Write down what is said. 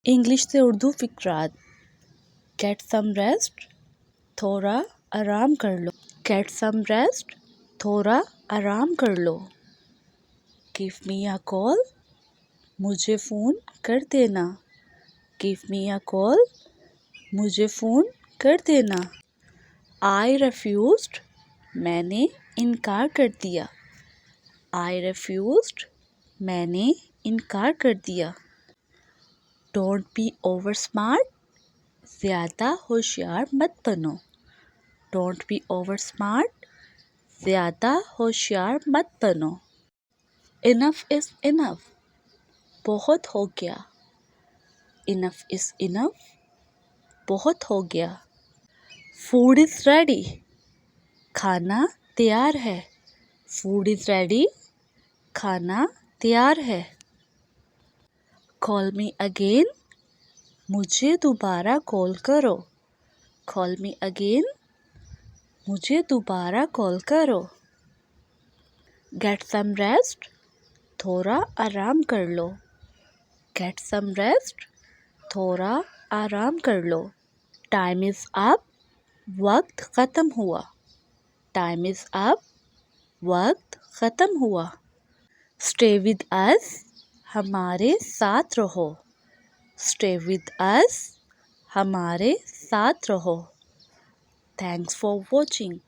English से Urdu फिक्रात। Get some rest, थोड़ा आराम कर लो। गेट सम रेस्ट, थोड़ा आराम कर लो। गिव मी अ कॉल, मुझे फ़ोन कर देना। गिव मी अ कॉल, मुझे फ़ोन कर देना। आई रेफ्यूज्ड, मैंने इनकार कर दिया। आई रेफ्यूज्ड, मैंने इनकार कर दिया। डोंट बी ओवर स्मार्ट, ज़्यादा होशियार मत बनो। डोंट बी ओवर स्मार्ट, ज़्यादा होशियार मत बनो। इनफ इज़ इनफ, बहुत हो गया। इनफ इज़ इनफ, बहुत हो गया। फूड इज़ रेडी, खाना तैयार है। फूड इज़ रेडी, खाना तैयार है। कॉल मी अगेन, मुझे दोबारा कॉल करो। कॉल मी अगेन, मुझे दोबारा कॉल करो। गेट सम रेस्ट, थोड़ा आराम कर लो। गेट सम रेस्ट, थोड़ा आराम कर लो। टाइम इज़ अप, वक्त ख़त्म हुआ। टाइम इज़ अप, वक्त ख़त्म हुआ। स्टे विद अस, हमारे साथ रहो। स्टे विद अस, हमारे साथ रहो। Thanks for watching.